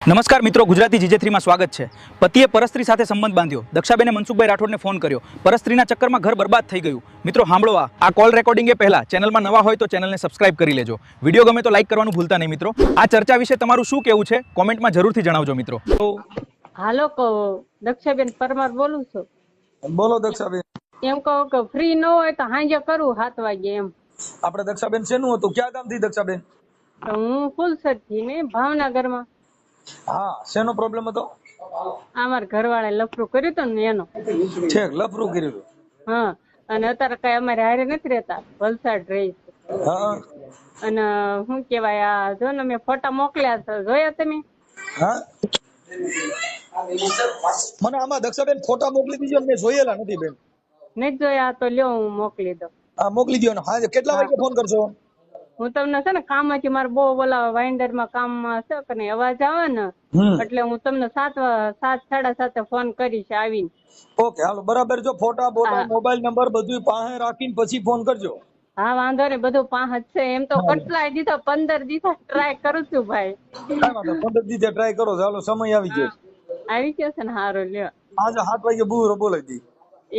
નમસ્કાર મિત્રો, ગુજરાતી જીજે3 માં સ્વાગત છે। પતિએ પરસ્ત્રી સાથે સંબંધ બાંધ્યો। દક્ષાબેને મનસુખભાઈ રાઠોડને ફોન કર્યો। પરસ્ત્રીના ચક્કરમાં ઘર બરબાદ થઈ ગયું। મિત્રો સાંભળો, આ કોલ રેકોર્ડિંગ એ પહેલા ચેનલમાં નવા હોય તો ચેનલને સબસ્ક્રાઇબ કરી લેજો। વિડીયો ગમે તો લાઈક કરવાનું ભૂલતા નહીં મિત્રો। આ ચર્ચા વિશે તમારું શું કહેવું છે કોમેન્ટમાં જરૂરથી જણાવજો મિત્રો। હાલો કહો, દક્ષાબેન પરમાર બોલું છું। બોલો દક્ષાબેન। એમ કહો કે ફ્રી ન હોય તો હાંજે કરું 7 વાગે એમ। આપણે દક્ષાબેન શેનું હતું, ક્યાં ગામથી દક્ષાબેન? તો હું ફુલસરથી ને ભાવનગરમાં। હા, શેનો પ્રોબ્લેમ હતો? અમારા ઘરવાળાએ લફરું કર્યું હતું ને એનો। છેક લફરું કર્યું હતું? હા, અને અત્યારે કઈ અમારે હારે નથી રહેતા, વલસાડ રહે છે। હા અને શું કેવાય, આ જો ને મેં ફોટા મોકલ્યા છે, જોયા તમે? હા, મને આમાં દક્ષાબેન ફોટા મોકલી દીજો, મેં જોયેલા નથી બેન। નથી જોયા તો લ્યો હું મોકલી દઉં। હા મોકલી દો ને। હા, કેટલા વાગે ફોન કરશો? હું તમને છે ને કામમાંથી મારે બહુ બોલા વાઇન્ડરમાં કામમાં છે કે નહીં અવાજ આવે ને એટલે હું તમને 7 7:30 ફોન કરીશ આવીને। ઓકે હાલો, બરાબર। જો ફોટા બોટા મોબાઈલ નંબર બધું પાસે રાખીને પછી ફોન કરજો। હા વાંધો નહીં, બધું 5 જ છે। એમ તો કેટલાય દીધા, 15 દીધા ટ્રાય કરું છું ભાઈ। કાંઈ વાંધો નહીં, 15 દિવસે ટ્રાય કરો। ચાલો, સમય આવી ગયો આવી ગયો છે ને? હારો લ્યો, આજે 7 વાગે બુરો બોલાવી દી।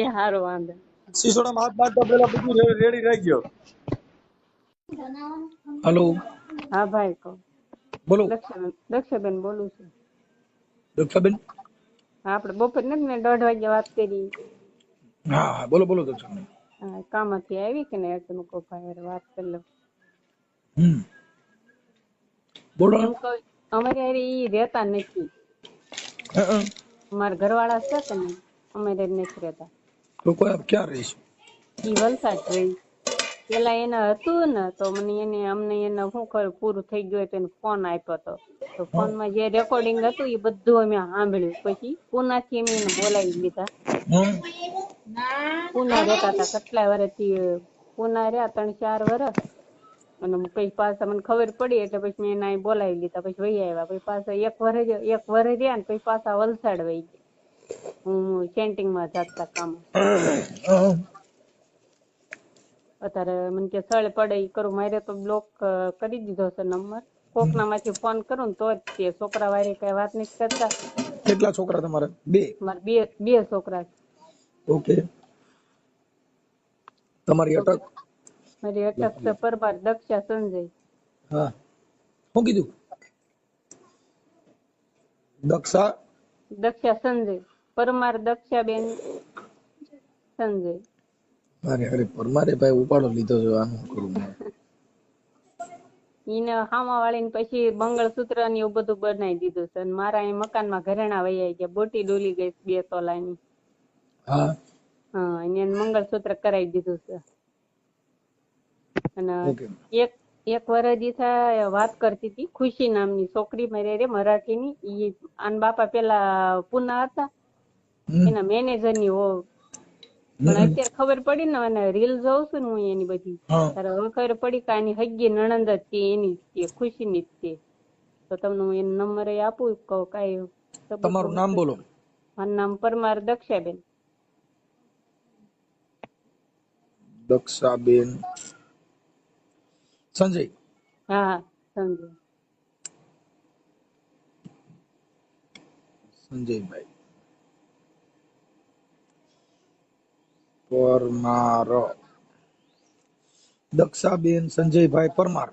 એ હારો, વાંધો સિસોડામાં હાથ નાખતા પહેલા બધું રેડી રાખી ગયો। હેલો, હા ભાઈ કહો। બોલો દક્ષાબેન બોલું છું। દક્ષાબેન। હા, આપણે બપોર નથી મેં 1:30 વાગે વાત કરી। હા બોલો બોલો દક્ષાબેન। હા, કામમાંથી આવી કે ને એટલે મેં કહું ભાઈ હારે વાત કરી લઉં। બોલો। એમ કહું અમારે હારે ઈ રહેતા નથી, મારા ઘરવાળા છે કે નહીં, અમારે હારે નથી રહેતા। તો કોઈ આપ ક્યાં રહીશું? ઈ વલસાડ રહી। પેલા એને હતું ને તો અમને એને શું ખબર પૂરું થઈ ગયું હોય તો એને ફોન આપ્યો હતો, તો ફોનમાં જે રેકોર્ડિંગ હતું એ બધું અમે સાંભળ્યું। પછી પુનાથી અમે એને બોલાવી લીધા। પુના રહેતા હતા કેટલા વર્ષથી, પુના રહ્યા 3-4 વર્ષ। અને પછી પાછા મને ખબર પડી એટલે પછી મેં એને અહીં બોલાવી લીધા, પછી વહી આવ્યા। પછી પાછા 1 વર્ષ રહ્યા ને પછી પાછા વલસાડ વહી ગયા। હું સેન્ટિંગમાં જાતા કામ। અત્યારે મને કે સળે પડે ઈ કરું, મારે તો બ્લોક કરી દીધો છે નંબર। કોકના માંથી ફોન કરું ને તો જ તે છોકરા વારે કઈ વાત નથી કરતા। કેટલા છોકરા તમારે? 2? મારે બે છોકરા છે। ઓકે, તમારી અટક? મારી અટક છે પરમાર દક્ષા સંજય। હા, શું કીધું? દક્ષા સંજય, પરમાર દક્ષાબેન સંજય। અરે પરમારે ભાઈ ઉપાડો લીધો છે, આનું કરું એને હામા વાળીને પછી મંગળસૂત્ર ને એવું બધું બનાવી દીધું છે। અને મારા અહીં મકાનમાં ઘરેણા વૈયા ગયા, બોટી ડોલી ગઈ 2 તોલાની। હા હા, એને મંગળસૂત્ર કરાવી દીધું છે। અને એક વર્ષ થાય વાત કરતી હતી, ખુશી નામની છોકરી મારી રે મરાઠીની। ઈ આન બાપા પેલા પુના હતા, એના મેનેજરની હો। પણ અત્યારે ખબર પડી ને, અને રીલ જોઉં છું ને હું એની બધી, ત્યારે હવે ખબર પડી કે આની હગી નણંદ જ છે, એની છે, ખુશીની જ છે। તો તમને હું એનો નંબર આપું, કહું કાંઈ? તમારું નામ બોલો? મારું નામ પરમાર દક્ષાબેન। દક્ષાબેન સંજય? હા સંજય। સંજયભાઈ પરમાર। દક્ષાબેન સંજયભાઈ પરમાર?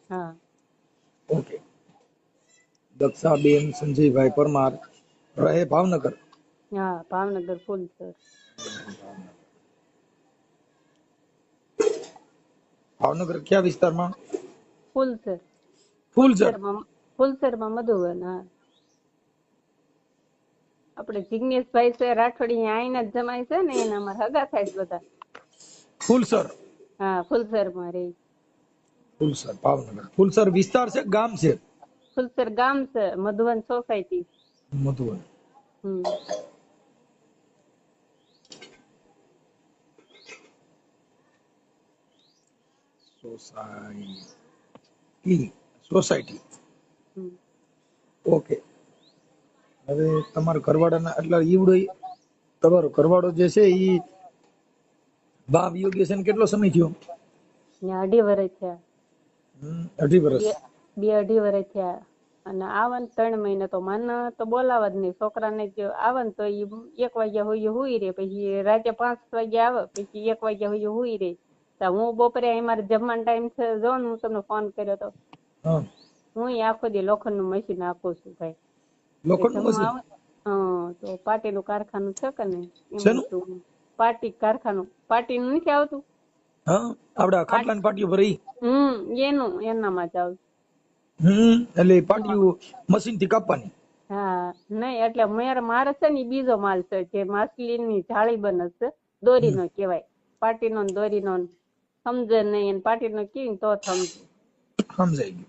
હા ઓકે, દક્ષાબેન સંજયભાઈ પરમાર રહે ભાવનગર? હા, ભાવનગર ફુલસર। ભાવનગર કયા વિસ્તારમાં? ફુલસર। ફૂલસર? ફુલસરમાં મધુવન। હા, આપણે જિગ્નેશભાઈ છે રાઠોડી, આઈના જ જમાય છે ને, એના અમારા હગા થાય છે બધા। ફૂલસર? હા, ફુલસરમાં રહી। ફૂલસર ભાવનગર। ફૂલસર વિસ્તાર છે ગામ છે? ફુલસર ગામ છે, Madhuvan society. Madhuvan. Society. Okay, હવે તમારા ઘરવાળાના એટલે ઈવડો તમારો ઘરવાળો જે છે ઈ ભાવ યોગ્ય છે ને કેટલો સમય થયો? 2.5 વર્ષ થયા। 2.5 વર્ષ? 2-2.5 વર્ષ થયા। અને આવે ને 3 મહિને તો મને તો બોલાવા જ નહીં. છોકરાને જ આવે ને તો ઈ 1 વાગ્યા સુધી હુઈ રહે, પછી રાતે 5 વાગે આવે, પછી 1 વાગ્યા સુધી હુઈ રહે. તો હું બપોરે અમારે જમવાનો ટાઈમ છે, જો ને હું તમને ફોન કર્યો તો હા હું આખો દી લોખંડનું મશીન આપું છું ભાઈ. લોખંડનું જમવા મશીન આવે તો પાટીનું કારખાનું છે કે ને એમાં શેનું? તું પાટી કારખાનું પાટીનું નથી આવતું, હા આપડા ખાટલા ની પાટીઓ ભરી એનામાં જ આવતું. એટલે પાટીઓ મશીન થી કાપવાની. હા નહીં એટલે મારે છે ને ઈ બીજો માલ છે જે માછલીની જાળી બને છે, દોરીનો કહેવાય. પાટીનો ને દોરીનો સમજે નહીં, અને પાટીનો કીને તો સમજે. સમજાઈ ગયું.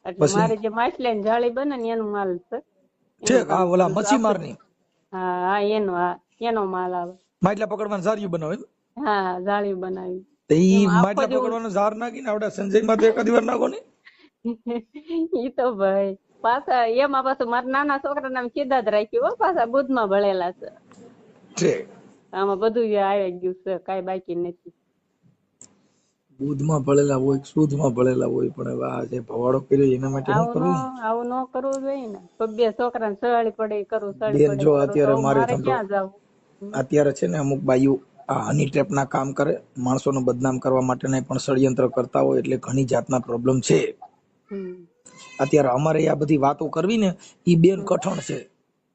એટલે પછી? મારે જે માછલીની જાળી બને ને એનો માલ છે. ઠીક. હા ઓલા મચ્છીમાર ની હા એનો માલ આવે. માટલા પકડવાનું ઝારિયું બનાવે એમ? હા જાળી બનાવી. તો ઈ એમ આખો માટલા દિવસ પકડવાનો ઝાર નાખીને આવડા સંજય માં તો એકાદી વાર નાખો ને. ઈ તો ભાઈ પાછા એમાં પાછું મારા નાના છોકરા નામ સીધા જ રાખ્યું હો, પાછા બુધમાં ભળેલા છે. ઠીક. આમાં બધું આવી ગયું છે, કાંઈ બાકી નથી. દૂધમાં ભળેલા હોય, શુદ્ધમાં ભળેલા હોય, પણ હવે આ જે ભવાડો કર્યો એના માટે શું કરવું? આવું ન કરવું જોઈએ ને. બે છોકરાને સવાળી પડે કરું, સવાળી બેન પડે જો કરું, અત્યારે તો મારે મારે ધંધો ક્યાં જવું? અત્યારે છે ને અમુક બાઈઓ આ હની ટ્રેપ ના કામ કરે, માણસોને બદનામ કરવા માટેના પણ ષડયંત્ર કરતા હોય, એટલે ઘણી જાતના પ્રોબ્લેમ છે. અત્યારે અમારે આ બધી વાતો કરવી ને ઈ બેન કઠણ છે.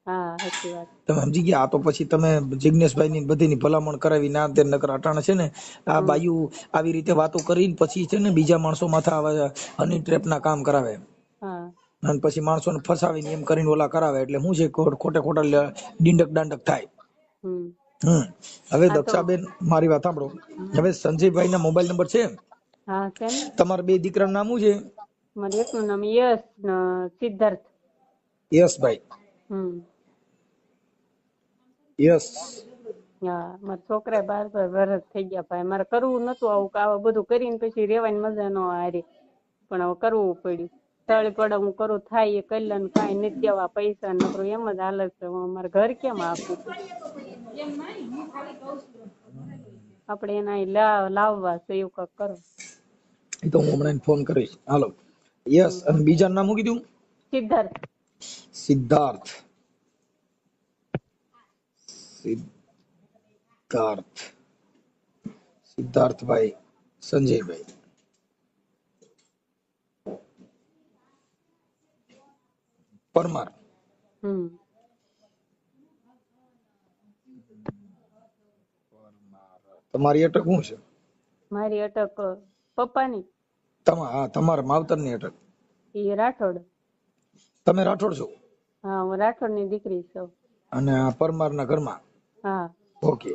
હા સાચી વાત. તમે સમજી ગયા? આ તો પછી તમે જિગ્નેશભાઈ ની બધીની ભલામણ કરાવી ના તે નકર અટાણે છે ને આ બાયુ આવી રીતે વાતો કરીને પછી છે ને બીજા માણસો માથે આવા હની ટ્રેપ ના કામ કરાવે. હા અને પછી માણસોને ફસાવીને એમ કરીને ઓલા કરાવે, એટલે શું છે ખોટે ખોટા ડીંડક દાંડક થાય. હવે દક્ષાબેન મારી વાત સાંભળો. હવે સંજયભાઈ ના મોબાઈલ નંબર છે? હા છે ને. તમારા બે દીકરાનું નામ શું છે? મારે એકનું નામ યશ ને સિદ્ધાર્થ. યશભાઈ. યશ. હા મારા છોકરા 12 વર્ષ થઈ ગયા ભાઈ. મારે કરવું નતું આવું, આવું બધું કરીને પછી રેવાની મજા ન હારી, પણ હવે કરવું પડ્યું. તળી પડે હું કરું થાય એ કરી લે, કાંઈ નથી દેવા પૈસા, નકરું એમ જ હાલત છે. મારે ઘર કેમ આપવું? આપણે એના લાવવા છે એવું કાંઈક કરો. એ તો હું હમણાં ફોન કરીશ. હાલો. યસ. અને બીજાનું નામ શું કીધું? સિદ્ધાર્થ. સિદ્ધાર્થ. સિદ્ધાર્થભાઈ સંજયભાઈ. પરમાર. તમારી અટક શું છે? મારી અટક પપ્પાની. તમારા માવતરની અટક? એ રાઠોડ. તમે રાઠોડ છો? હા હું રાઠોડ ની દીકરી છું. અને આ પરમારના ઘરમાં? હા. ઓકે.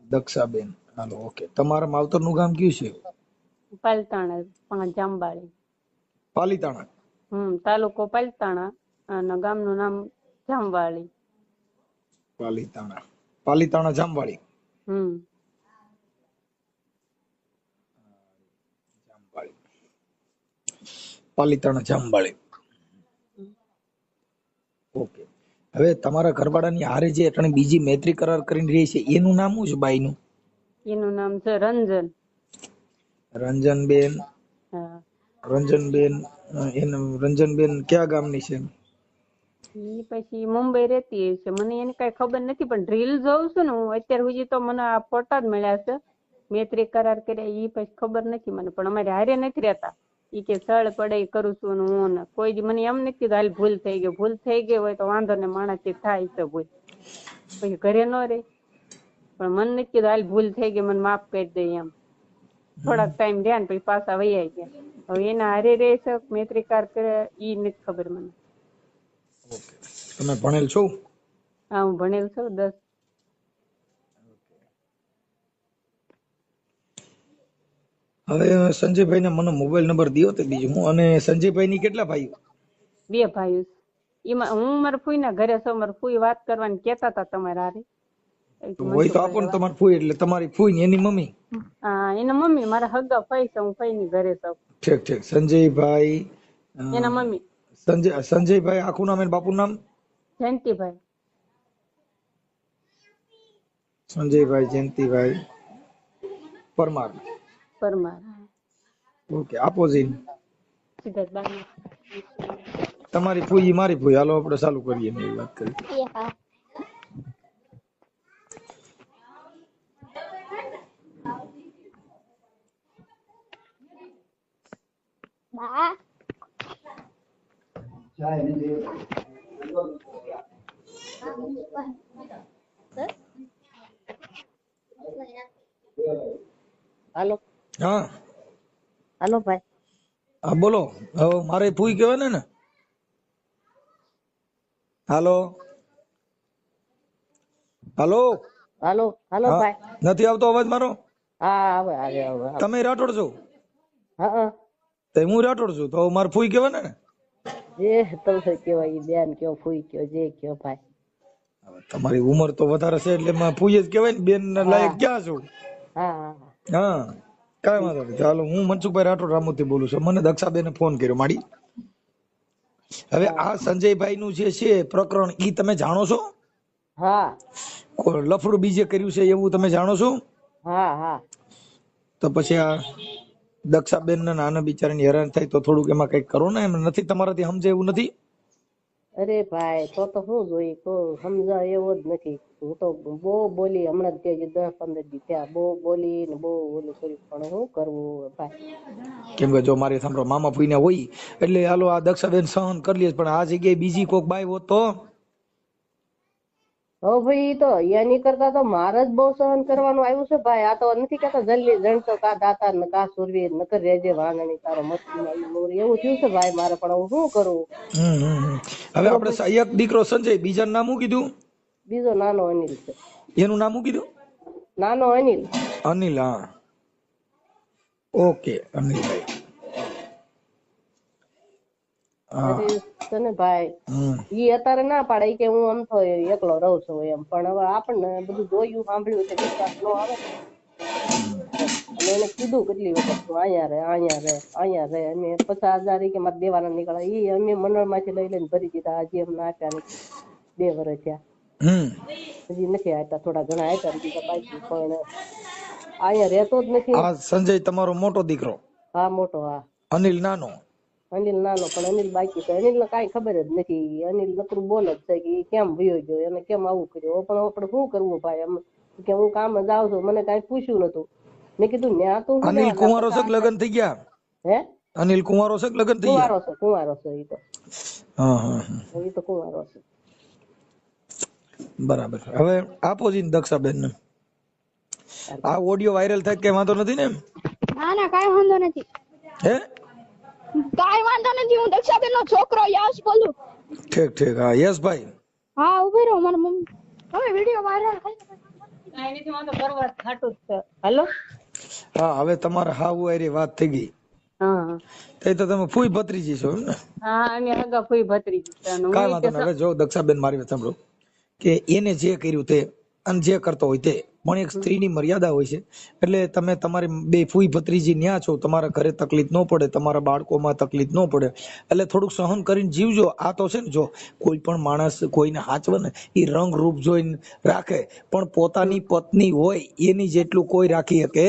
દક્ષાબેન. હાલો. ઓકે. તમારા માવતરનું ગામ કયું છે? પાલીતાણા, જાંબાળી. પાલીતાણા? તાલુકો પાલીતાણા અને ગામનું નામ જાંબાળી. પાલીતાણા જાંબાળી. પાલીતાણા જાંબાળી. ઓકે. હવે તમારા ઘરવાળાની હારે જે અટણે બીજી મૈત્રી કરાર કરીને રહી છે એનું નામ શું છે બાઈનું? એનું નામ છે રંજન. રંજનબેન. હા. રંજનબેન કયા ગામની છે? ઈ પછી મુંબઈ રહેતી છે, મને એની કઈ ખબર નથી, પણ રીલ જોઉં છું ને હું અત્યાર સુધી તો મને આ ફોટા જ મળ્યા છે. મૈત્રી કરાર કર્યા ઈ પછી ખબર નથી મને, પણ અમારે હારે નથી રહેતા. ઈ કે સળ પડે કરું છું ને હું કોઈ દી મને એમ નથી કીધું હાલ ભૂલ થઈ ગઈ હોય તો વાંધો ને, માણસ થાય છે ભૂલ, પછી ઘરે ન રહે. પણ મને નથી કીધું હાલ ભૂલ થઈ ગઈ મને માફ કરી દે એમ. થોડાક ટાઈમ રહ્યા ને પછી પાછા વૈયા ગયા. હવે એના હારે રહે છે મૈત્રી કરાર કર્યા ઈ નથી ખબર મને. તમે ભણેલ છો? હા હું ભણેલ છું 10. હવે સંજયભાઈ ને મને મોબાઈલ નંબર દિયો તો બીજું હું. અને સંજયભાઈ ની કેટલા ભાઈઓ? 2 ભાઈઓ. એમાં હું મારા ફૂઈ ના ઘરે છું, મારા ફૂઈ વાત કરવાની કેતા હતા તમારે હારે. હોય તો આપો ને તમારી ફૂઈ, એટલે તમારી ફૂઈ ને એની મમ્મી. હા એના મમ્મી, મારા હગા ફઈ છે, હું ફઈ ની ઘરે છું. ઠીક. સંજયભાઈ એના મમ્મી. સંજયભાઈ આખું નામ અને બાપુનું નામ? જયંતિભાઈ. સંજયભાઈ જયંતિભાઈ પરમાર. પરમાર. ઓકે. આપો જઈને. સિદ્ધાર્થ. તમારી ફૂઈ મારી ફૂઈ. હાલો આપણે ચાલુ કરીએ ને એવી વાત કરી. હાલો હા હાલો ભાઈ. હા બોલો. હવે મારે ફૂઈ કહેવાય ને. હાલો હાલો. હાલો હાલો હા, ભાઈ. નથી આવતો અવાજ મારો? હા આવે આવે આવે. તમે રાઠોડ છો? હા તો હું રાઠોડ છું, તો મારે ફૂઈ કહેવાય ને. જે તમે કેવાય બેન કયો ફૂઈ કયો જે કયો ભાઈ. તમારી ઉંમર તો વધારે છે એટલે માં ફૂઈ જ કહેવાય ને. બેન ના લાયક ક્યાં છું? હા હા હા કાંઈ વાંધો નહીં. ચાલો, હું મનસુખભાઈ રાઠોડ રામોદથી બોલું છું. મને દક્ષાબેને ફોન કર્યો માડી. હવે આ સંજયભાઈ નું જે છે પ્રકરણ, ઈ તમે જાણો છો? હા કોઈ લફડું બીજે કર્યું છે એવું તમે જાણો છો? હા હા. તો પછી આ દક્ષાબેન ને નાના બિચારાને હેરાન થાય તો થોડુંક એમાં કઈક કરો ને. એમ નથી તમારાથી સમજે એવું નથી? અરે ભાઈ તો હું જોઈ તો સમજાય એવો જ નથી. હું તો બહુ બોલી હમણાં જ 10-15 દી થયા બહુ બોલી ને બહુ ઓલું કર્યું પણ શું કરવું ભાઈ. કેમ કે જો મારી સાંભળો મામા ફૂઈને હોય એટલે હાલો આ દક્ષાબેન સહન કરી લે, પણ આ જગ્યાએ બીજી કોક બાઈ હોત તો હવે ભાઈ તો એની કરતા તો મારે જ બહુ સહન કરવાનું આવ્યું છે ભાઈ. આ તો નથી કેતા જલ્દી જણતો કા દાતા ને કા સુરવીર નકર રેજે વાંગણી તારો મસ્તી એવું થયું છે ભાઈ મારે. પણ હું શું કરું? હવે આપણે એક દીકરો સંજય, બીજાનું નામ શું કીધું? બીજો નાનો અનિલ છે. એનું નામ શું કીધું? નાનો અનિલ. અનિલ. હા ઓકે અનિલભાઈ. અરે તને ભાઈ ઈ અત્યારે ના પાડે કે હું આમ તો એકલો રહું છું એમ, પણ હવે આપણને બધું જોયું સાંભળ્યું છે વિશ્વાસ ન આવે ને. અને એને કીધું કેટલી વખત તું અહીંયા રે અહીંયા રે અહીંયા રે. અને 50,000 કે મારે દેવાના નીકળે ઈ અમે મંડળ માંથી લઈ લઈને ભરી દીધા. હજી એમને આપ્યા નથી. 2 વર્ષ થયા હજી નથી આપ્યા. થોડા ઘણા આપ્યા બીજા બાકી. પણ અહીંયા રહેતો જ નથી. આ સંજય તમારો મોટો દીકરો? હા મોટો. હા અનિલ નાનો? અનિલ નાનો પણ અનિલ બાકી છે. અનિલ ને કઈ ખબર જ નથી. અનિલ નકરું બોલ જ છે કે કેમ વયો ગયો એને કેમ આવું કર્યું. પણ આપણે શું કરવું ભાઈ? એમ કે હું કામ જ આવું છું, મને કઈ પૂછ્યું નતું. મેં કીધું ન્યા તું અનિલ કુંવારો છે કે લગ્ન થઈ ગયા? હે અનિલ કુંવારો છે કે લગ્ન થઈ ગયા? કુંવારો છે ઈ તો. હા હા ઈ તો કુંવારો છે. બરાબર. હવે આપો જી દક્ષાબેન ને. આ ઓડિયો વાયરલ થાય કે વાંધો નથી ને? ના ના કાઈ વાંધો નથી. હે કાઈ વાંધો નથી. હું દક્ષાબેન નો છોકરો યશ બોલું. ઠીક ઠીક. હા યશભાઈ. હા ઉભી રહો મારા મમ્મી. હવે વિડિયો વાયરલ થઈ કાંઈ નથી વાંધો કરવા ખાટું જ છે. હાલો. હા હવે તમારે હાવ વાયરી વાત થઈ ગઈ. હા તે તો તમે ફૂઈ ભત્રીજી છો એમ ને? હા અમે હગા ફઈ ભત્રીજી છે. અને કાંઈ હું વાંધો નહીં. હવે જો દક્ષાબેન મારી વાત સાંભળો કે એને જે કર્યું તે અને જે કરતો હોય તે, પણ એક સ્ત્રીની મર્યાદા હોય છે. એટલે તમે તમારી બે ફૂઈ ભત્રીજી ન્યા છો, તમારા ઘરે તકલીફ ન પડે, તમારા બાળકોમાં તકલીફ ન પડે, એટલે થોડુંક સહન કરીને જીવજો. આ તો છે ને, જો કોઈ પણ માણસ કોઈને હાચવે ને એ રંગ રૂપ જોઈને રાખે, પણ પોતાની પત્ની હોય એની જેટલું કોઈ રાખી શકે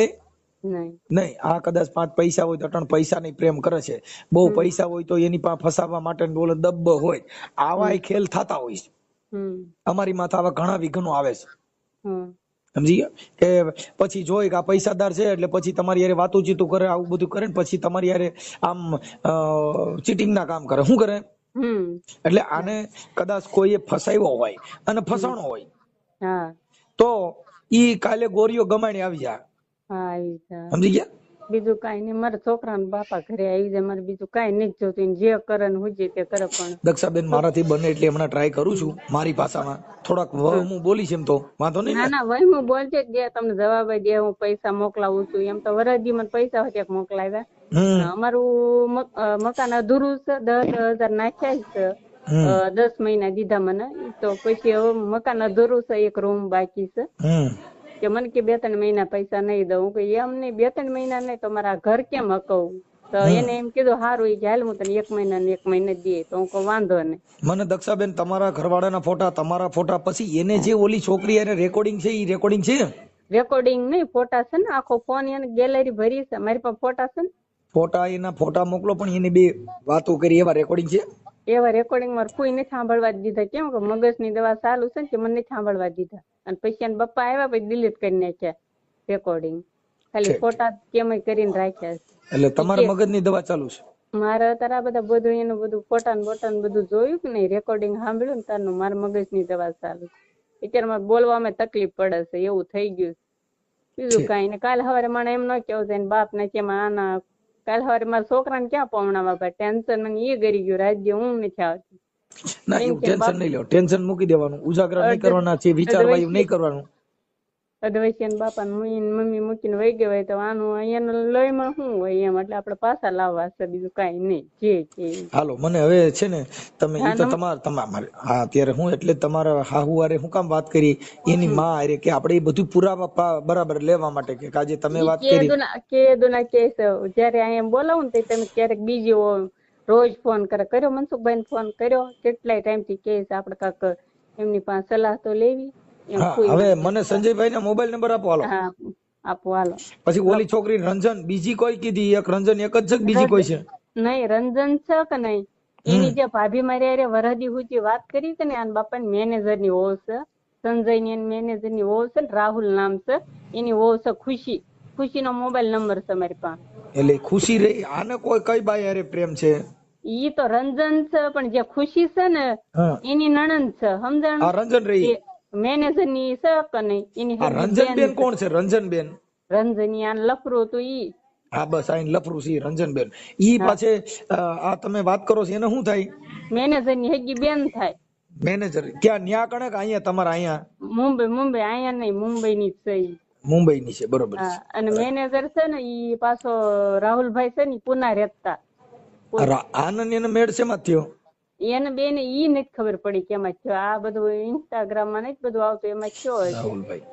નહીં. આ કદાચ 5 પૈસા હોય તો 3 પૈસા ની પ્રેમ કરે છે, બહુ પૈસા હોય તો એની પાસે ફસાવવા માટે બોલે દબ્બ હોય. આવા ખેલ થતા હોય છે. અમારી માથે આવા ઘણા વિઘ્નો આવે છે. સમજી ગયા? કે પછી જોઈ કે આ પૈસાદાર છે એટલે પછી તમારી યારે વાતું ચીતું કરે, આવું બધું કરે ને પછી તમારી યારે આમ ચીટિંગ ના કામ કરે. શું કરે? એટલે આને કદાચ કોઈએ ફસાવ્યો હોય અને ફસાણો હોય તો ઈ કાલે ગોરીઓ ગમાણી આવી જાય. સમજી ગયા? બીજું કઈ નહીં. મારા છોકરા ના બાપા ઘરે આવી જાય. મારે બીજું કઈ નથી જોતું. જે કરે ને હુજે તે કરે. પણ દક્ષાબેન મારાથી બને એટલે હમણાં ટ્રાય કરું છું મારી ભાષામાં થોડાક હું બોલીશ. એમ તો વાંધો નહીં. ના ના ભાઈ હું બોલજે દે તમને જવાબ દે. હું પૈસા મોકલાવું છું એમ તો વરદી મને પૈસા હોય મોકલાવ્યા. અમારું મકાન અધૂરું છે. 10,000 નાખ્યા છે. 10 મહિના દીધા મને. તો પછી હવે મકાન અધૂરું છે. એક રૂમ બાકી છે. કે મને કે 2-3 મહિના પૈસા નહીં દઉં. કે એમ નહીં 2-3 મહિના નહીં તો મારા ઘર કેમ હકવું? તો એને એમ કીધું સારું એ હાલ હું તને 1 મહિના ને 1 મહિને દે. તો હું કહું વાંધો નહીં. મને દક્ષાબેન તમારા ઘરવાળાના ફોટા, તમારા ફોટા, પછી એને જે ઓલી છોકરી એને રેકોર્ડિંગ છે, એ રેકોર્ડિંગ છે? રેકોર્ડિંગ નહીં, ફોટા છે ને. આખો ફોન એને ગેલેરી ભરી છે. મારી પાસે ફોટા છે ને. એના ફોટા મોકલો, પણ એની બે વાતો કરી એવા રેકોર્ડિંગ છે? એવા રેકોર્ડિંગ મારે કોઈ નથી સાંભળવા જ દીધા. કેમ કે મગજની દવા ચાલુ છે ને કે મને નથી સાંભળવા દીધા. અને પછી એના પપ્પા આવ્યા પછી ડિલીટ કરી નાખ્યા રેકોર્ડિંગ. ખાલી ફોટા કેમ કરીને રાખ્યા છે. એટલે તમારા મગજની દવા ચાલુ છે? મારે અત્યારે આ બધા બધું એનું બધું ફોટા ને બોટા ને બધું જોયું કે નહીં, રેકોર્ડિંગ સાંભળ્યું ને તારનું મારા મગજની દવા ચાલુ છે. અત્યારે મારે બોલવામાં તકલીફ પડે છે, એવું થઈ ગયું. બીજું કઈ ને કાલ સવારે મને એમ ન કેવું છે બાપ ને કે આના કાલ સવારે મારા છોકરાને ક્યાં પવણાવા ભાઈ, ટેન્શન મને એ ગરી ગયું, રાજ્ય ઊંઘ નથી આવતી. ના એવું ટેન્શન નહીં લો, ટેન્શન મૂકી દેવાનું, ઉજાગરા નહીં કરવાના છે, વિચારવાયું નહીં કરવાનું. અધવૈસિયા બાપા મમ્મી મૂકીને વહી ગયા હોય તો આનું અહીંયા લોહીમાં શું હોય એમ, એટલે આપડે પાછા લાવવા છે, બીજું કઈ નહીં. જે છે હાલો મને હવે છે ને તમે ઈ તો તમારે હા અત્યારે હું એટલે તમારા હાહુ હારે હું કામ વાત કરી એની માં હારે કે આપણે એ બધું પુરાવા બરાબર લેવા માટે કે આજે તમે વાત કરી કેદુના કેસ જયારે અહીંયા બોલાવું ને તમે ક્યારેક બીજી રોજ ફોન કર્યો મનસુખભાઈ ને ફોન કર્યો, કેટલાય ટાઈમ થી કેસ આપડે કાક એમની પાસે સલાહ તો લેવી. હવે મને સંજયભાઈ ના મોબાઈલ નંબર આપો. હાલો આપો હાલો. પછી ઓલી છોકરી રંજન બીજી કોઈ કીધી? એક રંજન એક જ છે બીજી કોઈ છે? નહીં રંજન છે કે નહીં, એની જે ભાભી મારી અરે વરહદી હુજી વાત કરી છે ને આના બાપા ની મેનેજર ની વહુ છે, સંજય ની મેનેજર ની વહુ છે ને, રાહુલ નામ છે એની વહુ છે ખુશી. ખુશી નો મોબાઈલ નંબર છે મારી પાસે. એટલે ખુશી રે આને કોઈ કઈ બાઈ અરે પ્રેમ છે? ઈ તો રંજન છે, પણ જે ખુશી છે ને એની નણંદ છે, સમજણ? આ રંજન રહી મેનેજર ની છે કે નહીં એની. રંજન બેન કોણ છે? રંજન બેન રંજની આ લફરું તો ઈ. હા બસ આ લફરું છે રંજન બેન. ઈ પાછે આ તમે વાત કરો છો એને શું થાય? મેનેજર ની હેગી બેન થાય. મેનેજર ક્યાં ન્યા કણે કે અહીંયા તમારા અહીંયા? મુંબઈ અહીંયા નહીં, મુંબઈ ની છે ઈ. મુંબઈ ની છે બરોબર. અને મેનેજર છે ને ઈ પાછો રાહુલભાઈ છે ને પુના રહેતા. આનંદ એને મેળ શેમાં થયો? એને બેને ઈ નથી ખબર પડી કે એમાં થયો. આ બધું ઇન્સ્ટાગ્રામ માં નથી બધું આવતું એમાં થયો હશે. રાહુલભાઈ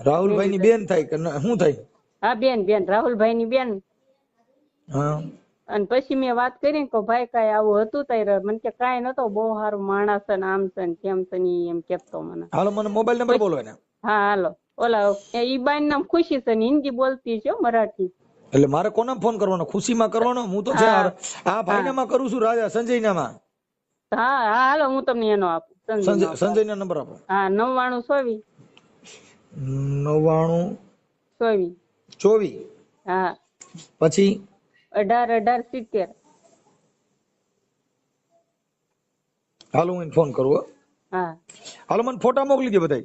રાહુલભાઈ ની બેન થાય કે શું થાય? હા બેન રાહુલભાઈ ની બેન. હા અને પછી મેં વાત કરી કે ભાઈ કઈ આવું હતું ત્યારે મને કે કઈ નતો, બહુ સારું માણસ છે ને આમ છે ને કેમ છે ને એમ કેતો મને. હાલો મને મોબાઈલ નંબર બોલો એને. હા હાલો ઓલા ઈ બાઈ નામ ખુશી છે ને હિન્દી બોલતી છે મરાઠી. એટલે મારે કોના ફોન કરવાનો? ખુશી માં કરવાનો? હું તો આ ભાઈ માં કરું છું, રાજા સંજય ના માં. હા હાલો હું તમને એનો આપું. સંજય ના નંબર આપો. હા 99 99 24. હા પછી 18 70. હાલો હું ફોન કરું. હા હાલો મને ફોટા મોકલી દે બધા.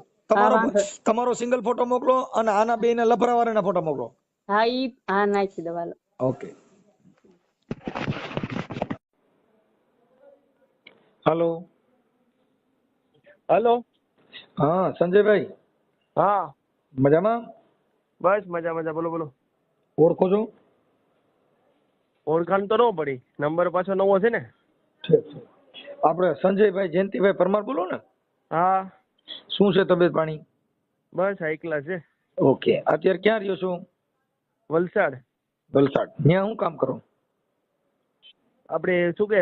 તમારો સિંગલ ફોટો મોકલો અને આના બે ના લફરાવાળાના ફોટા મોકલો. હા ઈ હા નાખી દો. ઓકે. હાલો હેલો. હા સંજયભાઈ. હા મજામાં? બસ મજા. બોલો બોલો. ઓળખો છો? ઓળખાણ તો ન પડી, નંબર પાછો નવો છે ને. ઠીક છે. આપણે સંજયભાઈ જયંતિભાઈ પરમાર બોલો ને? હા. શું છે તબિયત પાણી? બસ એકલા છે. ઓકે. અત્યારે ક્યાં રહ્યો છો? વલસાડ. ત્યાં હું કામ કરો? આપણે શું કે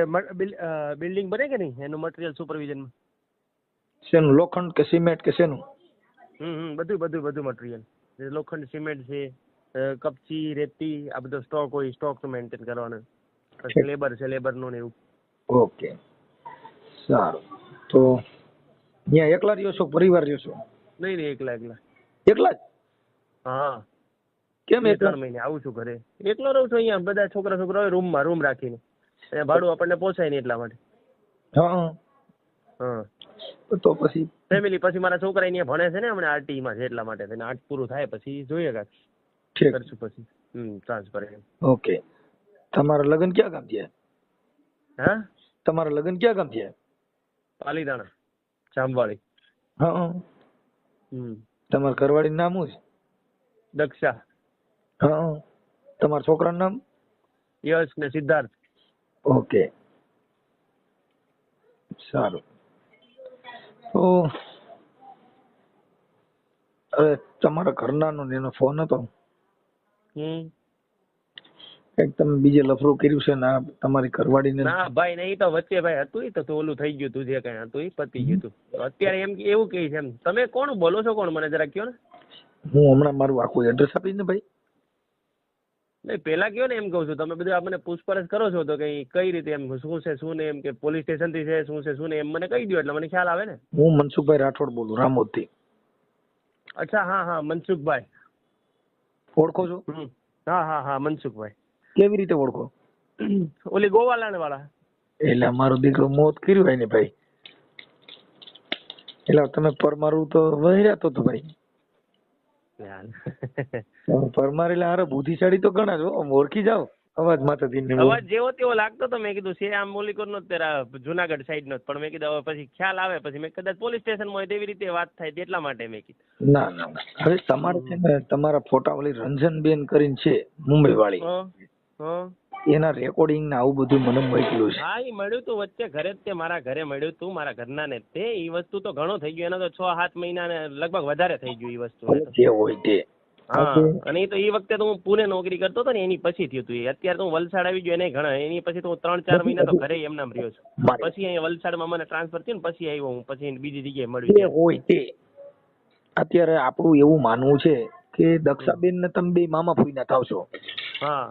બિલ્ડિંગ બને કે નહીં એનું મટીરિયલ સુપરવિઝન. શેનું? લોખંડ કે સિમેન્ટ કે શેનું? બધું મટીરિયલ. લોખંડ, સિમેન્ટ છે, કપચી, રેતી, આ બધો સ્ટોક હોય, સ્ટોક મેન્ટેન કરવાનો. લેબર છે, લેબરનું ને એવું. ઓકે સારું. તો ત્યાં એકલા રહ્યો છો પરિવાર રહ્યો છો? નહીં એકલા. એકલા જ? હા. કેમ એકલા? 3 મહિને આવું છું ઘરે. એકલો રહું છું અહીંયા. બધા છોકરા હોય રૂમ રાખીને. ભાડું આપણને પોસાય નહીં એટલા માટે. હા તો પછી ફેમિલી પછી મારા છોકરા અહીંયા ભણે છે ને હમણાં આરટી માં છે એટલા માટે. 8 પૂરું થાય પછી જોઈએ કાંઈક કરશું પછી ટ્રાન્સફર. ઓકે. તમારા લગ્ન ક્યાં ગામ થયા? હા તમારા લગ્ન ક્યાં ગામ થયા? પાલીતાણા, જામવાળી. હા. તમારા ઘરવાળીનું નામ શું છે? દક્ષા. હા. તમારા છોકરાનું નામ? યશ ને સિદ્ધાર્થ. ઓકે સારું. તો હવે તમારા ઘરનાનો એનો ફોન હતો કઈક તમે બીજે લફરું કર્યું છે ને તમારી ઘરવાળીને? ના ભાઈ નહીં, તો વચ્ચે ભાઈ હતું તો ઓલું થઈ ગયું તું, જે કઈ હતું એ પતી ગયું તું. અત્યારે એમ એવું કહે છે એમ. તમે કોણ બોલો છો? કોણ મને જરા કયો ને. હું હમણાં મારું આખું એડ્રેસ આપીશ ને ભાઈ. નહીં પેલા કયો ને એમ કહું છું, તમે બધું આપણને પૂછપરછ કરો છો તો કઈ રીતે એમ શું છે શું ને એમ કે પોલીસ સ્ટેશન થી છે શું છે શું ને એમ મને કહી દો એટલે મને ખ્યાલ આવે ને. હું મનસુખભાઈ રાઠોડ બોલું, રામોદ થી. અચ્છા, હા હા, મનસુખભાઈ ઓળખો છો? હા હા હા, મનસુખભાઈ. કેવી રીતે ઓળખો? ઓલી ગોવાલાણ વાળા. એટલે અમારો દીકરો મોત કર્યું હોય ને ભાઈ, એટલે તમે પરમારું તો વહેર્યા તો ભાઈ. પરમારેલા હારે બુદ્ધિશાળી તો ઘણા છો, ઓળખી જાઓ અવાજ માથેથી. અવાજ જેવો તેવો લાગતો તો મેં કીધું છે આમ મોલીકોર નો જુનાગઢ સાઈડ નો, પણ મેં કીધું હવે પછી ખ્યાલ આવે પછી મેં કદાચ પોલીસ સ્ટેશન માં હોય તેવી રીતે વાત થાય એટલા માટે મેં કીધું. ના ના, હવે તમારે છે ને તમારા ફોટા ઓલી રંજનબેન કરીને છે મુંબઈ વાળી, એના રેકોર્ડિંગ ને આવું બધું મને મોકલ્યું છે. હા, એ મળ્યું તું વચ્ચે ઘરે જ, તે મારા ઘરે મળ્યું તું, મારા ઘરના ને તે. એ વસ્તુ તો ઘણો થઈ ગયો, એનો તો 6-7 મહિના ને લગભગ વધારે થઈ ગયું એ વસ્તુ. જે હોય તે. હા, અને એ તો એ વખતે તો હું પુણે નોકરી કરતો હતો ને એની પછી થયું હતું. અત્યારે તો હું વલસાડ આવી ગયો એને ઘણા, એની પછી તો હું 3-4 મહિના તો ઘરે એમનામ રહ્યો છું. પછી અહીંયા વલસાડમાં મને ટ્રાન્સફર થયું ને પછી આવ્યો હું, પછી બીજી જગ્યાએ મળ્યું. હોય તે અત્યારે આપણું એવું માનવું છે કે દક્ષાબેન ને તમે બે મામા ફૂઈ ના થાવ છો. હા,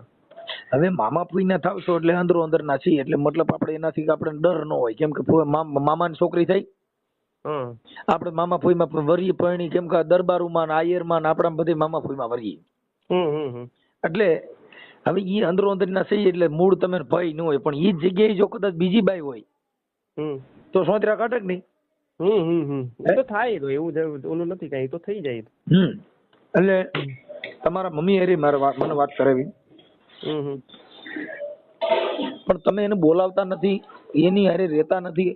હવે મામા ફૂઈ ના થાવ છો એટલે અંદરો અંદર ના છીએ, એટલે મતલબ આપણે એનાથી આપણે ડર ન હોય, કેમ કે મામાની છોકરી થઈ, આપણે મામા ફૂઈમાં વરીએ પરણી, કેમ કે દરબારુમાં આયરમાં આપણા બધી મામા ફૂઈમાં વરીએ. એટલે હવે ઈ અંદરો અંદર ના છીએ એટલે મૂળ તમે ભય ન હોય, પણ ઈ જ જગ્યાએ જો કદાચ બીજી બાઈ હોય તો સોતરા કાઢે કે નહીં? તો થાય, તો એવું ઓલું નથી કઈ, તો થઈ જાય. એટલે તમારા મમ્મી હારે મને વાત કરાવી, પણ તમે એને બોલાવતા નથી, એની હારે રહેતા નથી,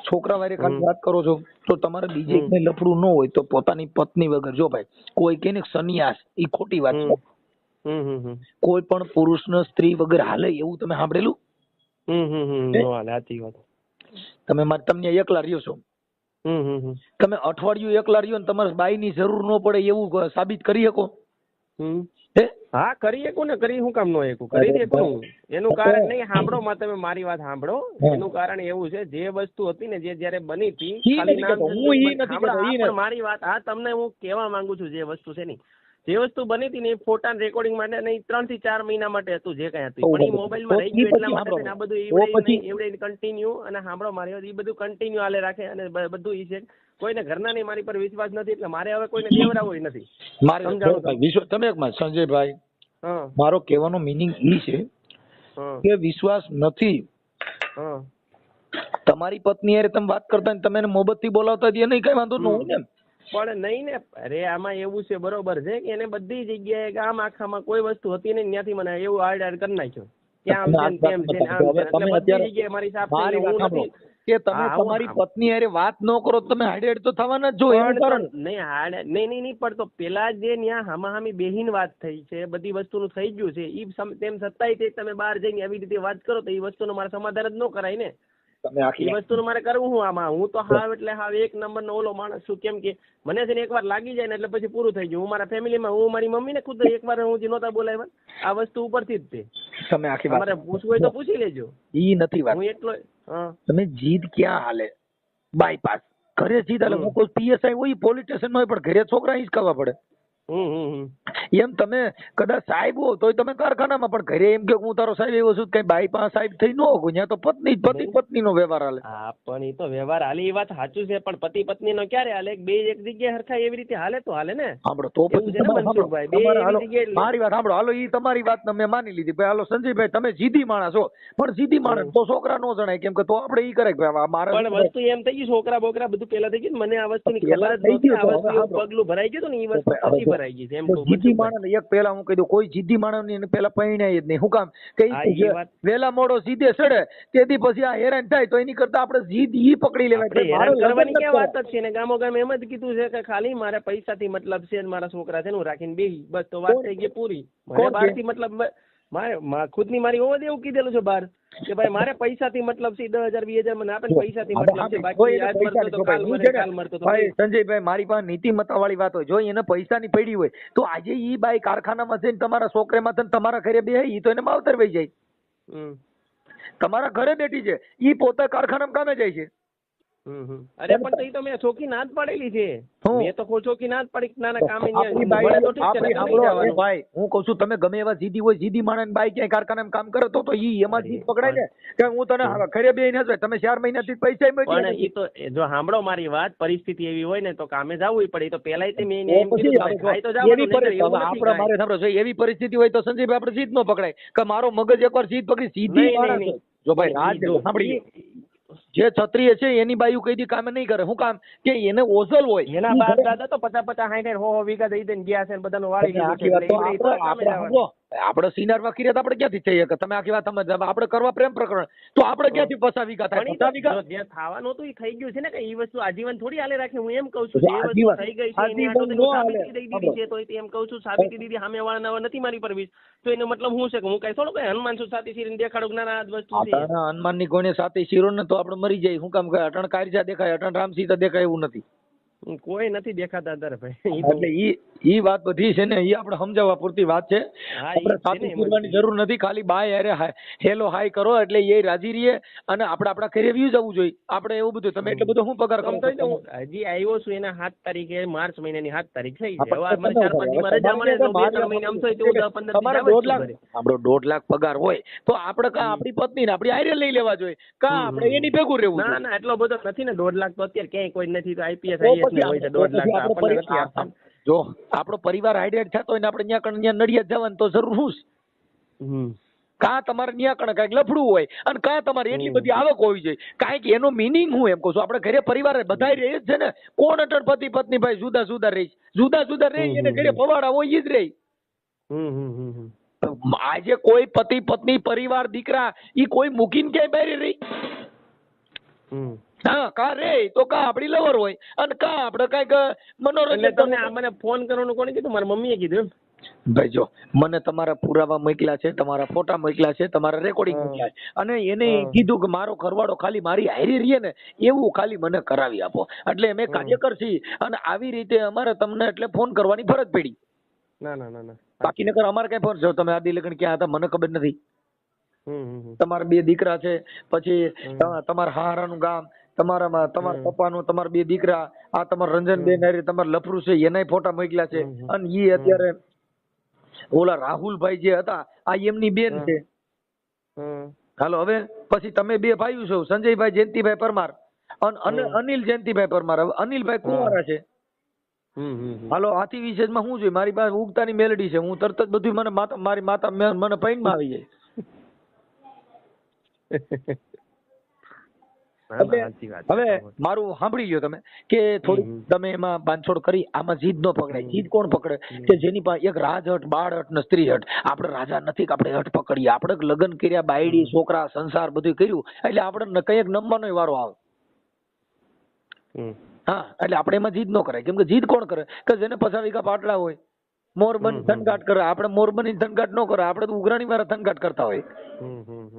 છોકરા વારે ખાલી વાત કરો છો. તો તમારે બીજે કઈ લફડું ન હોય તો પોતાની પત્ની વગર, જો ભાઈ કોઈ કે ને સન્યાસ, એ ખોટી વાત છે. કોઈ પણ પુરુષ ને સ્ત્રી વગર હાલે એવું તમે સાંભળેલું? તમે તમને એકલા રહ્યો છો, તમે અઠવાડિયું એકલા રહ્યો ને તમારે બાઈ ની જરૂર ન પડે એવું સાબિત કરી શકો? હા, કરી શકું ને, કરી શું કામ નો શકું, કરી શકું. એનું કારણ નહીં, સાંભળો માં, તમે મારી વાત સાંભળો. એનું કારણ એવું છે, જે વસ્તુ હતી ને, જે જયારે બની હતી, મારી વાત, હા તમને હું કહેવા માંગુ છું, જે વસ્તુ છે ની, જે વસ્તુ બની હતી ને એ ફોટા રેકોર્ડિંગ માટે નહીં 3 થી 4 મહિના માટે હતું, જે કઈ હતું પણ એ મોબાઈલમાં રહી ગયું એટલા માટે આ બધું એવડે કન્ટિન્યુ, અને સાંભળો મારી વાત, એ બધું કન્ટિન્યુ હાલે રાખે, અને બધું ઈ છે કોઈને ઘરના નહીં મારી પર વિશ્વાસ નથી, એટલે મારે હવે કોઈને દેવરાવો નથી. તમે સંજયભાઈ, મારો કહેવાનો મીનિંગ ઈ છે કે વિશ્વાસ નથી. તમારી પત્ની હારે તમે વાત કરતા ને તમે એને મોહબ્બત થી બોલાવતા એ નહીં કઈ વાંધો ન હોય ને, પણ નહીં ને. અરે આમાં એવું છે, બરોબર છે કે એને બધી જગ્યાએ ગામ આખામાં કોઈ વસ્તુ હતી ને ત્યાંથી મને એવું આડ કરી નાખ્યો, ત્યાં તેમ છે બધી જગ્યાએ મારી સાથે. કે તમે તમારી પત્ની હારે વાત ન કરો તમે હાડેડ તો થવાના જ જો. નહીં પણ તો પેલા જે ત્યાં હામાહામી બેહીન વાત થઈ છે, બધી વસ્તુનું થઈ ગયું છે, ઈ તેમ છતાંય તમે બહાર જઈને આવી રીતે વાત કરો તો એ વસ્તુનું મારે સમાધાન જ ન કરાય ને. એ વસ્તુનું મારે કરવું હું આમાં, હું તો હાવ એટલે હાવ 1 નંબરનો ઓલો માણસ છું. કેમ કે મને છે ને એકવાર લાગી જાય ને એટલે પછી પૂરું થઈ ગયું. હું મારા ફેમિલીમાં, હું મારી મમ્મીને ખુદ એકવાર હું જે નહોતા બોલાવ્યા આ વસ્તુ ઉપરથી જ તે. તમે આખી વાત મારે પૂછવું હોય તો પૂછી લેજો, ઈ નથી વાત. હું એટલો તમે જીદ ક્યાં હાલે? બાયપાસ ઘરે જીદ હાલે. હું કોઈ પીએસઆઈ હોય, પોલીસ સ્ટેશન હોય, પણ ઘરે છોકરા હિંચકાવા પડે. એમ તમે કદાચ સાહેબ હો તોય તમે કારખાનામાં, પણ ઘરે એમ કે હું તારો સાહેબ એવો છું, કઈ બાઈ પાસે સાહેબ થઈ ન હોય, ત્યાં તો પતિ પત્ની નો વ્યવહાર હાલે. હા, પણ એ તો વ્યવહાર હાલે, એ વાત સાચું છે, પણ પતિ પત્ની નો ક્યારે હાલે? બે એક જગ્યાએ હરખાય એવી રીતે હાલે તો હાલે ને. સાંભળો તો પછી મારી વાત સાંભળો. હાલો, ઈ તમારી વાત મેં માની લીધી. ભાઈ હાલો સંજયભાઈ, તમે જીદી માણસ છો, પણ જીદી માણસ તો છોકરા નો જણાય, કેમ કે તો આપણે ઈ કરે કે મારે. પણ વસ્તુ એમ થઈ ગઈ, છોકરા બોકરા બધું પેલા થઈ ગયું, મને આ વસ્તુની ખબર જ નહોતી. આ વસ્તુ પગલું ભરાઈ ગયું ને, એ વસ્તુ પછી ભરાઈ ગઈ છે. એમ જીદી માણસ એક પેલા હું કહી દઉં, કોઈ જીદી માણસ ની પેલા પરિણાય જ નહીં. શું કામ કે વેલા મોડો જીદે ચડે તેથી પછી આ હેરાન થાય, તો એની કરતા આપણે જીદ ઈ પકડી લેવાય. હેરાન કરવાની ક્યાં વાત જ છે ને, ગામો ગામ એમ જ કીધું છે કે ખાલી મારે પૈસાથી મતલબ છે, મારા છોકરા છે ને હું રાખીને બેહી, બસ તો વાત થઈ ગઈ પૂરી. મને બહારથી મતલબ મારે ખુદની મારી ઓવર એવું કીધેલું છે બહાર કે ભાઈ મારે પૈસાથી મતલબ છે, 10,000-20,000 મને આપે, પૈસાથી મતલબ છે, બાકી આજ મરતો તો કાલ મરે, કાલ મરતો તો. ભાઈ સંજયભાઈ, મારી પાસે નીતિમત્તા વાળી વાત હોય, જો એને પૈસાની પડી હોય તો આજે ઈ બાઈ કારખાનામાં જઈને તમારા છોકરામાં તમારા ઘરે બે ઈ તો એને માવતર વહી જાય. તમારા ઘરે બેઠી છે, ઈ પોતે કારખાનામાં કામે જાય છે. અરે પણ તો ઈ તો મેં ચોખ્ખી ના જ પાડેલી છે. હું? મેં તો ચોખ્ખી ના જ પાડી કે ના ના કામે ન્યા આપણી મળે બાઈ તો ઠીક છે, આપણી નકર નહીં સાંભળો, એ જવાનું. ભાઈ હું કહું છું તમે ગમે એવા જીદી હોય, જીદી માણસ બાઈ ક્યાંય કારખાનામાં કામ કરે તો ઈ એમાં જીદ પકડાય ને કે હું તને ખરે બે ને તમે 4 મહિનાથી પૈસા પણ ઈ તો જો સાંભળો મારી વાત, પરિસ્થિતિ એવી હોય ને તો કામે જવું પડે. ઈ તો પેલાય તે મેં એમ કીધું કે ખાઈ તો જવાનું, નહીંતર એવું નથી આપણે કાંઈ. મારે સાંભળો એવી પરિસ્થિતિ હોય તો સંજયભાઈ આપણે જીદ ન પકડાય કે મારો મગજ એકવાર જીદ પકડી સીધી નહીં, માણસ નહીં. જો ભાઈ રાજ જો, સાંભળી જે ક્ષત્રિય છે એની બાયુ કઈ દી કામે નહીં કરે. શું કામ કે એને ઓઝલ હોય એના બાપ દાદા તો 50-50, 60-60, 100 વીઘા દઈ દઈને ગયા છે ને બધાનું વાળી લીધું છે. આખી વાત એટલે તો ઈ તો કામે જવાનું. આપણે સિનારમાં કરીએ તો આપણે ક્યાંથી થઈએ કે તમે આખી વાત સમજ આપણે કરવા પ્રેમ પ્રકરણ તો આપણે ક્યાંથી 50 વીઘા થાય? પણ ઈ 50 તો વીઘા જો જે થવાનું હતું ઈ થઈ ગયું છે ને, કે ઈ વસ્તુ આજીવન થોડી હાલે રાખે. હું એમ કહું છું જો જે વસ્તુ આજીવન- થઈ ગઈ છે એની આજીવન હાટુ તો નો હાલે. સાબિતી દઈ દીધી છે. તો ઈ એમ કહું છું સાબિતી દીધી, સામે વાળાને નથી મારી પર વીસ, તો એનો મતલબ શું છે કે હું કઈ થોડું કઈ હનુમાન છું સાતી શીરીને દેખાડું કે ના ના આ જ વસ્તુ છે. હનુમાનની કોઈને સાથે શિરો ને તો આપણે મરી જાય. શું કામ કે અટણ કારજા દેખાય, અટણ રામસીતા દેખાય એવું નથી. કોઈ નથી દેખાતા તારે ભાઈ. ઈ તો એટલે ઈ વાત બધી છે ને ઈ આપણે સમજાવવા પૂરતી વાત છે. હા, ઈ આપણે છે સાથે ને એમાં. શીરવાની જરૂર નથી. ખાલી બાય અરે હેલો હાય કરો એટલે એ રાજી રહીએ અને આપણે આપણા ઘરે વ્યૂ જવું જોઈએ. આપણે એવું બધું તમે એટલે બધો શું પગાર આમ તો કરો? હું હજી આવ્યો છું એના 7 તારીખે, માર્ચ મહિનાની 7 તારીખ થઈ છે. આપણે હવે મને 4-5 દિવસ રજા મળે તો 2-3 મહિના આમ થાય તો 10-15 તમારે દિવસ 1.5 લાખ આપણો 1.5 લાખ પગાર હોય તો આપણે કાં આપણી પત્નીને આપણી હારે લઈ લેવા જોઈએ કાં આપણે એની ભેગું રહેવું ના જોઈએ. ના એટલો બધો નથી ને. 1.5 લાખ તો અત્યારે ક્યાંય કોઈ નથી. તો આઈપીએસ તો આઈએસ પછી ને હોય છે 1.5 લાખ. તો આપણો આપણને નથી આપતા. જો આપણો પરિવાર હાઈડેડ થતો હોય ને આપણે ત્યાં નડિયાદ જવાનું તો જરૂર શું છે? હમ. કાં તમારે ત્યાં કણ કાંઈક લફડું હોય અને કાં તમારે એટલી બધી આવક હોવી જોઈએ. કાંઈક એનો મિનિંગ હું એમ કહું છું. આપણે ઘરે પરિવાર બધા રહે જ છે ને. કોણ અટણ પતિ પત્ની ભાઈ જુદા જુદા રહે છે? જુદા જુદા રહે એને ઘરે ફવાડા હોય ઈ જ રહે. આજે કોઈ પતિ પત્ની પરિવાર દીકરા ઈ કોઈ મૂકીને ક્યાંય બહાર રહી? હા, કાં રે તો કાં આપણી લવર હોય અને કાં આપણે કાંઈક એટલે મનોરંજન. તમને આ મને ફોન કરવાનું કોણે કીધું? મારા મમ્મીએ કીધું એમ? ભાઈ જો મને તમારા પુરાવા મોકલ્યા છે, તમારા ફોટા મોકલ્યા છે, તમારા રેકોર્ડિંગ મોકલ્યા છે અને એને કીધું કે મારો ઘરવાળો ખાલી મારી હારી રહીએ ને એવું ખાલી મને કરાવી આપો. એટલે અમે કાર્યકર છીએ અને આવી રીતે અમારે તમને એટલે ફોન કરવાની ફરજ પડી. ના ના ના ના. બાકી નકર અમારે કઈ ફોન જો તમે આદિ લગ્ન ક્યાં હતા મને ખબર નથી. તમારા 2 દીકરા છે, પછી તમારા હારાનું ગામ, તમારા પપ્પાનું, તમારા 2 દીકરા, આ તમારા રંજનબેન હારે તમારા લફરું છે એનાય ફોટા મોકલ્યા છે અને ઈ અત્યારે ઓલા રાહુલભાઈ જે હતા આ એમની બેન છે. હાલો હવે પછી તમે 2 ભાઈઓ છો, સંજયભાઈ જયંતિભાઈ પરમાર અને અનિલ જયંતિભાઈ પરમાર. હવે અનિલભાઈ કુંવારા છે. હાલો આથી વિશેષમાં શું જોઈએ? મારી પાસે ઉગતાની મેલડી છે. હું તરત જ બધું મને મારી માતા મને પૈનમાં આવી જાય. હવે મારું સાંભળી લ્યો તમે કે થોડી તમે એમાં બાંધછોડ કરી. આમાં જીદ ન પકડાય. જીદ કોણ પકડે? કે જેની પાસે એક રાજહટ, બાળહટ ને સ્ત્રીહટ. આપણે રાજા નથી કે આપણે હટ પકડીએ. આપણે લગ્ન કર્યા, બાયડી છોકરા સંસાર બધું કર્યું એટલે આપણે કંઈક નમવાનો વારો આવે. હા, એટલે આપણે એમાં જીદ ન કરાય. કેમ કે જીદ કોણ કરે? કે જેને 50 વીઘા પાટલા હોય, મોરબની થનગાટ કરે. આપણે મોરબની થનગાટ ન કરે, આપણે તો ઉઘરાણી વાળા થનગાટ કરતા હોય.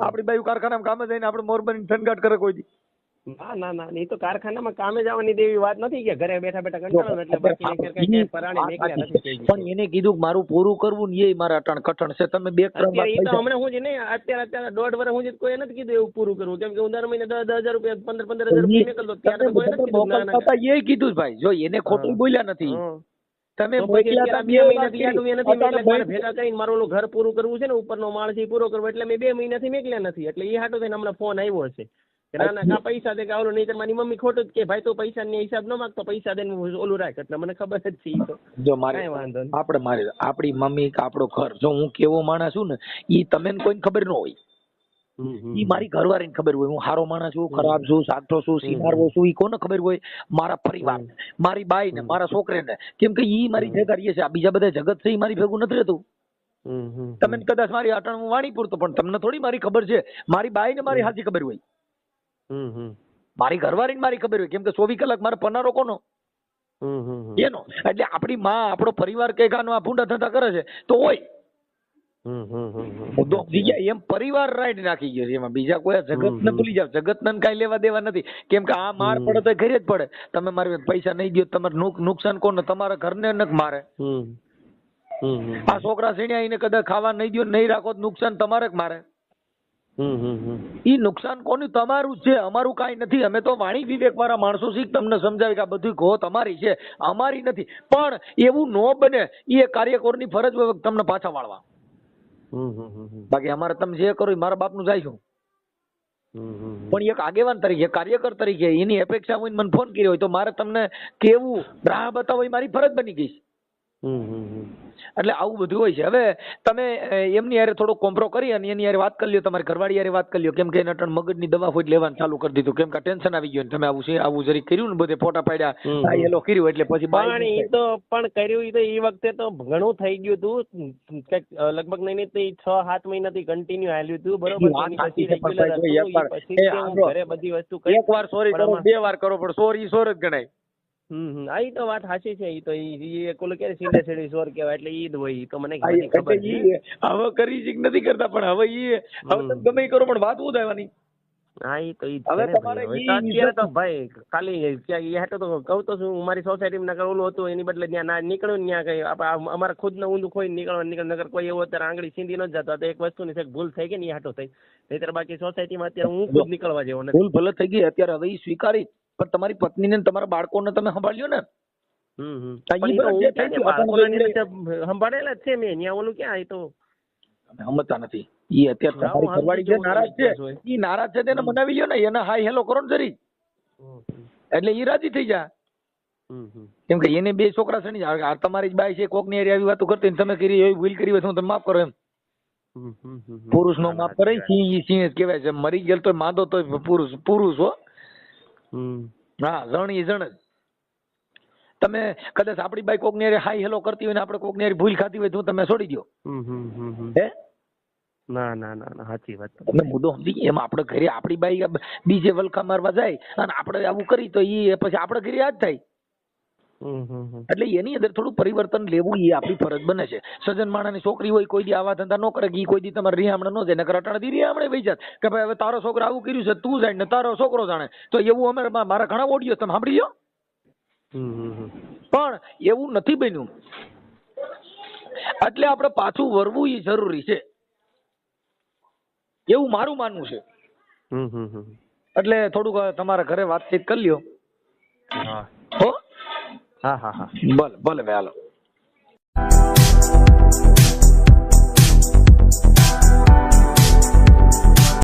આપણી બાજુ કારખાનામાં કામે જઈને આપણે મોરબની થનગાટ કરે કોઈ દી? ના ના ના. એ તો કારખાનામાં કામે જવાની દેવી વાત નથી કે ઘરે બેઠા બેઠા કંટાળો એટલે બાકી પરાણે મેકલ્યા નથી. પણ એને કીધું કે મારું પૂરું કરવું ને એ મારા અટણ કટણ છે. તમે 2-3 અત્યારે ઈ તો હમણાં હું જ નહીં અત્યારે 1.5 વર્ષ હું જ કોઈ નથી કીધું એવું પૂરું કરવું. કેમ કે હું દર મહિને 10,000 રૂપિયા 15,000 રૂપિયા નીકળતો ત્યારે તો કોઈ નથી કીધું. ના ના એ કીધું ભાઈ જો એને ખોટું બોલ્યા નથી. તમે ભેગા કરીને મારું ઓલું ઘર પૂરું કરવું છે ને, ઉપરનો માળ છે પૂરો કરવો એટલે મેં 2 મહિનાથી મેકલ્યા નથી. એટલે એ હાટો થઈને હમણાં ફોન આવ્યો છે કે ના ના કા પૈસા દે કે ઓલું નહીં. મારી મમ્મી ખોટું જ કે ભાઈ તો પૈસા ની હિસાબ ન માંગતો, પૈસા દે ઓલું રાખ. એટલે મને ખબર જ છે. તો જો મારે વાંધો નહીં. આપણે મારે આપણી મમ્મી કે આપણો ઘર જો હું કેવો માણસ છું ને ઈ તમને કોઈને ખબર ન હોય. ઈ મારી ઘરવાળીને ખબર હોય. હું સારો માણસ છું, ખરાબ છું, સાચો છું, સિનારવો છું, ઈ કોને ખબર હોય? મારા પરિવાર, મારી બાઈ ને મારા છોકરીને. કેમ કે ઈ મારી ભેગા રહીએ છે. આ બીજા બધા જગત છે ઈ મારી ભેગું નથી રહેતું. તમે કદાચ મારી અટણ હું વાણી પૂરતો પણ તમને થોડી મારી ખબર છે. મારી બાઈ ને મારી સાચી ખબર હોય. મારી ઘરવાળીને મારી ખબર હોય. કેમ કે 24 કલાક મારે પનારો કોનો? એનો. એટલે આપણી માં આપણો પરિવાર કઈક આનો આ ભૂંડા ધંધા કરે છે તો હોય. બીજા એમ પરિવાર રાઈટ નાખી ગયો છે એમાં. બીજા કોઈ જગત ને ભૂલી જાવ. જગત ને કઈ લેવા દેવા નથી. કેમ કે આ માર પડે તો ઘરે જ પડે. તમે મારી પૈસા નહીં દો તમારે નુકસાન કોને? તમારા ઘરને ન મારે. આ છોકરા સીણ્યા એને કદાચ ખાવા નહીં દો નહીં રાખો નુકસાન તમારે જ મારે. ઈ નુકસાન કોનું? તમારું જ છે, અમારું કાંઈ નથી. અમે તો વાણી વિવેક વાળા માણસો છીએ, તમને સમજાવે કે આ બધી ગો તમારી છે, અમારી નથી. પણ એવું ન બને, એ કાર્યકરની ફરજ હોય તમને પાછા વાળવા. બાકી અમારે તમે જે કરો એ મારા બાપનું જાય છું. પણ એક આગેવાન તરીકે, કાર્યકર તરીકે એની અપેક્ષા હોય મને ફોન કર્યો હોય તો મારે તમને કેવું, રાહ બતાવો એ મારી ફરજ બની ગઈ છે. એટલે આવું બધું હોય છે. હવે તમે એમની યારે થોડો કોમ્પ્રો કરી અને એની યારે વાત કરી લ્યો, તમારી ઘરવાળી યારે વાત કરી લ્યો, કેમ કે એને અટણ મગજની દવા હોય લેવાનું ચાલુ કરી દીધું, કેમ કે ટેન્શન આવી ગયું. તમે આવું છે, આવું જરી કર્યું ને, બધે ફોટા પાડ્યા, એલો કર્યું એટલે પછી પણ એ તો પણ કર્યું એ તો એ વખતે તો ઘણું થઈ ગયું હતું, લગભગ નહીં 6-7 મહિનાથી કન્ટિન્યુ હાલ્યું હતું, બરોબર. ઘરે બધી વસ્તુ એક વાર સોરી કરો, 2 વાર કરો, પણ સોરી સોર જ ગણાય. આ ઈ તો વાત સાચી છે. ઈ તો ઈ કોલ કે સીધે સીધી સોર કહેવાય, એટલે ઈ જ હોય. ઈ તો મને ખબર છે. હવે કરી છે નથી કરતા, પણ હવે ઈ હવે તમે ગમે કરો પણ વાત હું થવાની. હા, ઈ તો ઈ હવે તમારે અત્યારે તો ભાઈ ખાલી ક્યાં તો કહું તો શું, મારી સોસાયટીમાં નકર ઓલું હતું, એની બદલે ત્યાં ના નીકળ્યું ને ત્યાં કઈ અમારા ખુદ ને ઊંધું ખોઈ નીકળવા નગર કોઈ એવો અત્યારે આંગળી સીંધી ન જતો. તો એક વસ્તુ ની ભૂલ થઈ ગઈ ને, હાટો થઈ. નહીતર બાકી સોસાયટીમાં અત્યારે હું ખુદ નીકળવા જેવો નથી. ભૂલ ભલે થઈ ગઈ અત્યારે, હવે ઈ સ્વીકારી, પણ તમારી પત્નીને ને તમારા બાળકોને તમે સંભાળ્યો ને. સંભાળેલા જ છે મેં. ત્યાં ઓલું ક્યાં, એ તો સમજતા નથી. ઈ અત્યારે તમારી ઘરવાળી જે નારાજ છે, ઈ નારાજ છે તેને મનાવી લ્યો ને, એને હાય હેલો કરો ને જરી, એટલે ઈ રાજી થઈ જાય. કેમ કે એને 2 છોકરા છે ને, તમારી જ બાઈ છે, કોક ની આવી વાતો કરતી તમે કરી એવી ભૂલ કરી હોય તો તમે માફ કરો એમ. પુરુષ નો માફ કરે, સિંહ સિંહ જ કહેવાય છે. મરી ગયેલ તો માંદો તો પુરુષ હો. હા, જણ ઈ જણ જ. તમે કદાચ આપડી બાઈ કોક ની હાય હેલો કરતી હોય ને, આપણે કોક ની ભૂલ ખાતી હોય તો તમે છોડી દો. હે ના ના ના સાચી વાત. તમે મુદ્દો સમજી, એમાં આપણે ઘરે આપડી બાઈ બીજે વલખા મારવા જાય અને આપણે આવું કરી તો ઈ પછી આપણે ઘરે યાદ થાય. એટલે એની અંદર થોડું પરિવર્તન લેવું એ આપણી ફરજ બને છે. સજન માણસની છોકરી હોય, કોઈ દી આવા ધંધા ન કરે, કોઈ દી તમારે રિહામણ ન જાય, નકર અટાણે દી રિહામણે વહી જાત કે ભાઈ હવે તારો છોકરો આવું કર્યું છે, તું જાણ ને તારો છોકરો જાણે. તો એવું અમે મારા ઘણા ઓડિયો તમે સાંભળી લો. પણ એવું નથી બન્યું, એટલે આપણે પાછું વરવું એ જરૂરી છે, એવું મારું માનવું છે. એટલે થોડુંક તમારા ઘરે વાતચીત કરી લ્યો. હો, હા, ભલે ભલે, હાલો.